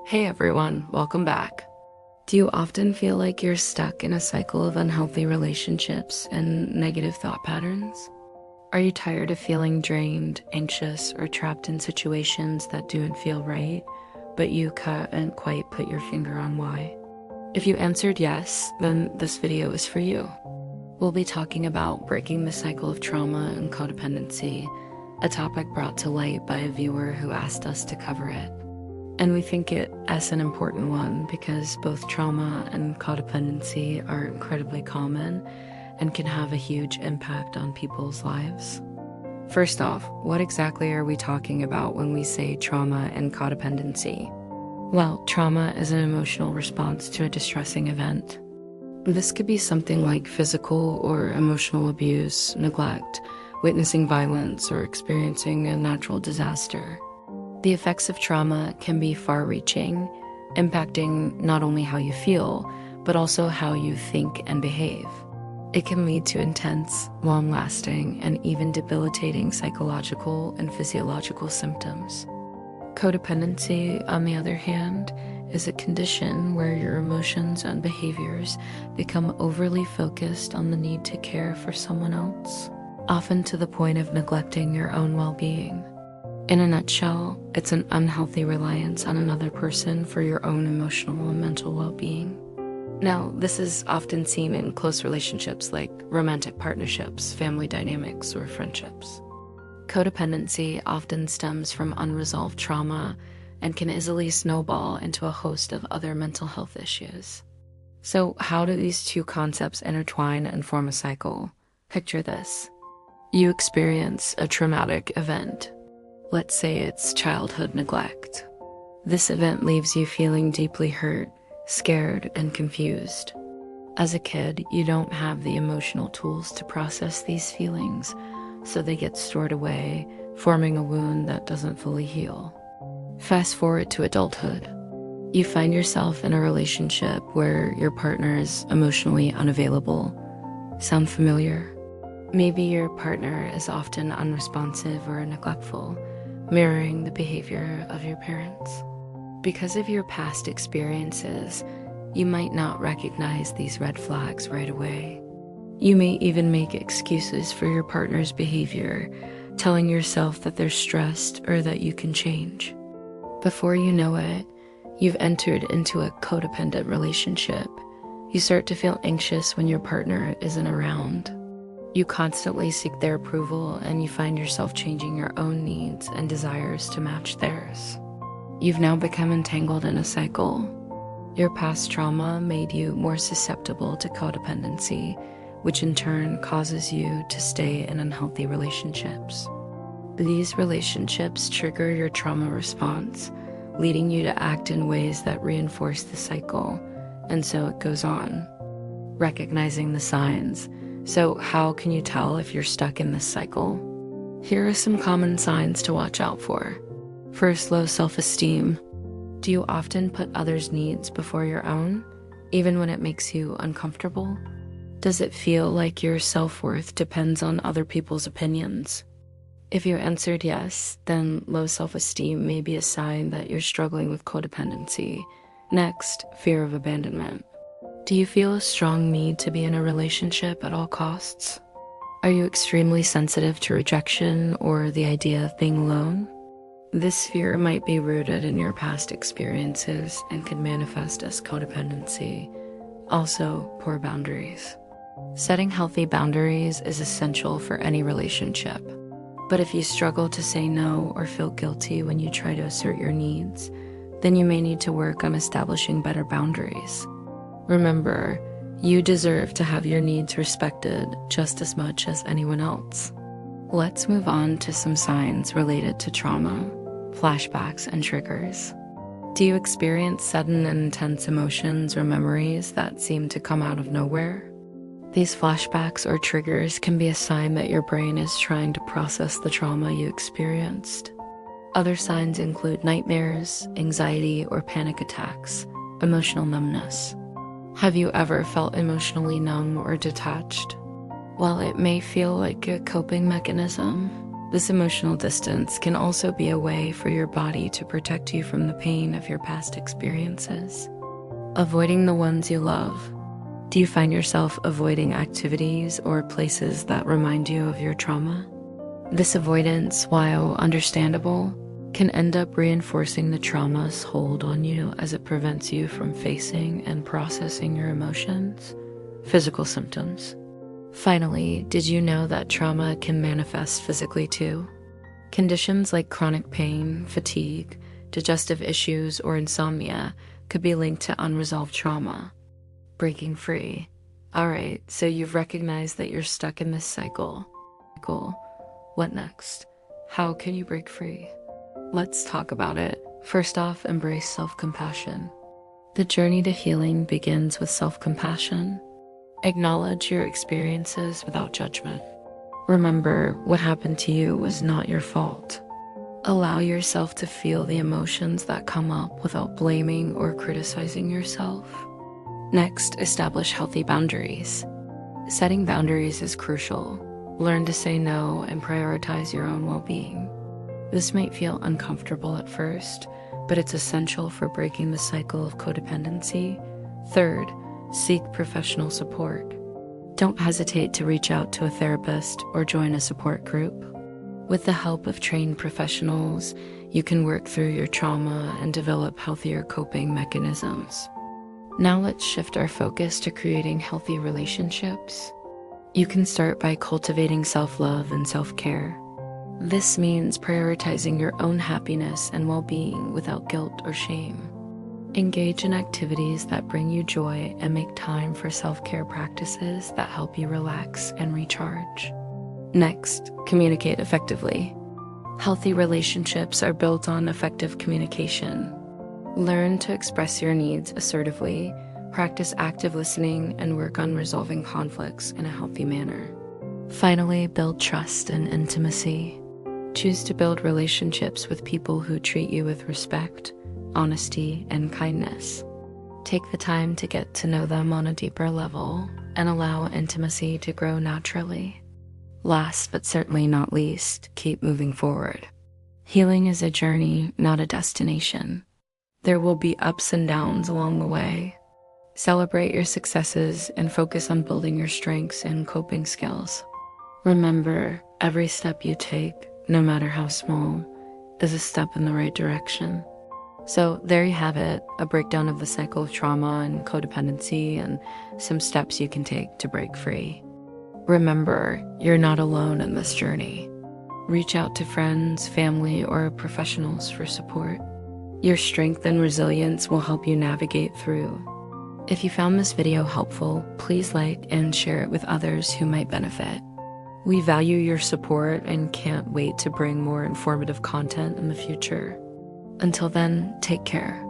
Hey everyone, welcome back. Do you often feel like you're stuck in a cycle of unhealthy relationships and negative thought patterns? Are you tired of feeling drained, anxious, or trapped in situations that don't feel right, but you can't quite put your finger on why? If you answered yes, then this video is for you. We'll be talking about breaking the cycle of trauma and codependency, a topic brought to light by a viewer who asked us to cover it. And we think it as an important one because both trauma and codependency are incredibly common and can have a huge impact on people's lives. First off, what exactly are we talking about when we say trauma and codependency? Well, trauma is an emotional response to a distressing event. This could be something like physical or emotional abuse, neglect, witnessing violence, or experiencing a natural disaster. The effects of trauma can be far-reaching, impacting not only how you feel, but also how you think and behave. It can lead to intense, long-lasting, and even debilitating psychological and physiological symptoms. Codependency, on the other hand, is a condition where your emotions and behaviors become overly focused on the need to care for someone else, often to the point of neglecting your own well-being. In a nutshell, it's an unhealthy reliance on another person for your own emotional and mental well-being. Now, this is often seen in close relationships like romantic partnerships, family dynamics, or friendships. Codependency often stems from unresolved trauma and can easily snowball into a host of other mental health issues. So, how do these two concepts intertwine and form a cycle? Picture this. You experience a traumatic event. Let's say it's childhood neglect. This event leaves you feeling deeply hurt, scared, and confused. As a kid, you don't have the emotional tools to process these feelings, so they get stored away, forming a wound that doesn't fully heal. Fast forward to adulthood. You find yourself in a relationship where your partner is emotionally unavailable. Sound familiar? Maybe your partner is often unresponsive or neglectful, mirroring the behavior of your parents. Because of your past experiences, you might not recognize these red flags right away. You may even make excuses for your partner's behavior, telling yourself that they're stressed or that you can change. Before you know it, you've entered into a codependent relationship. You start to feel anxious when your partner isn't around. You constantly seek their approval, and you find yourself changing your own needs and desires to match theirs. You've now become entangled in a cycle. Your past trauma made you more susceptible to codependency, which in turn causes you to stay in unhealthy relationships. These relationships trigger your trauma response, leading you to act in ways that reinforce the cycle, and so it goes on. Recognizing the signs. So how can you tell if you're stuck in this cycle? Here are some common signs to watch out for. First, low self-esteem. Do you often put others' needs before your own, even when it makes you uncomfortable? Does it feel like your self-worth depends on other people's opinions? If you answered yes, then low self-esteem may be a sign that you're struggling with codependency. Next, fear of abandonment. Do you feel a strong need to be in a relationship at all costs? Are you extremely sensitive to rejection or the idea of being alone? This fear might be rooted in your past experiences and can manifest as codependency. Also, poor boundaries. Setting healthy boundaries is essential for any relationship. But if you struggle to say no or feel guilty when you try to assert your needs, then you may need to work on establishing better boundaries. Remember, you deserve to have your needs respected just as much as anyone else. Let's move on to some signs related to trauma, flashbacks, and triggers. Do you experience sudden and intense emotions or memories that seem to come out of nowhere? These flashbacks or triggers can be a sign that your brain is trying to process the trauma you experienced. Other signs include nightmares, anxiety or panic attacks, emotional numbness. Have you ever felt emotionally numb or detached? While it may feel like a coping mechanism, This emotional distance can also be a way for your body to protect you from the pain of your past experiences. Avoiding the ones you love. Do you find yourself avoiding activities or places that remind you of your trauma? This avoidance, while understandable, can end up reinforcing the trauma's hold on you as it prevents you from facing and processing your emotions. Physical symptoms. Finally, did you know that trauma can manifest physically too? Conditions like chronic pain, fatigue, digestive issues, or insomnia could be linked to unresolved trauma. Breaking free. Alright, so you've recognized that you're stuck in this cycle. Cool. What next? How can you break free? Let's talk about it. First off, embrace self-compassion. The journey to healing begins with self-compassion. Acknowledge your experiences without judgment. Remember, what happened to you was not your fault. Allow yourself to feel the emotions that come up without blaming or criticizing yourself. Next, establish healthy boundaries. Setting boundaries is crucial. Learn to say no and prioritize your own well-being. This might feel uncomfortable at first, but it's essential for breaking the cycle of codependency. Third, seek professional support. Don't hesitate to reach out to a therapist or join a support group. With the help of trained professionals, you can work through your trauma and develop healthier coping mechanisms. Now let's shift our focus to creating healthy relationships. You can start by cultivating self-love and self-care. This means prioritizing your own happiness and well-being without guilt or shame. Engage in activities that bring you joy and make time for self-care practices that help you relax and recharge. Next, communicate effectively. Healthy relationships are built on effective communication. Learn to express your needs assertively, practice active listening, and work on resolving conflicts in a healthy manner. Finally, build trust and intimacy. Choose to build relationships with people who treat you with respect, honesty, and kindness. Take the time to get to know them on a deeper level and allow intimacy to grow naturally. Last but certainly not least, keep moving forward. Healing is a journey, not a destination. There will be ups and downs along the way. Celebrate your successes and focus on building your strengths and coping skills. Remember, every step you take, no matter how small, is a step in the right direction. So there you have it, a breakdown of the cycle of trauma and codependency and some steps you can take to break free. Remember, you're not alone in this journey. Reach out to friends, family, or professionals for support. Your strength and resilience will help you navigate through. If you found this video helpful, please like and share it with others who might benefit. We value your support and can't wait to bring more informative content in the future. Until then, take care.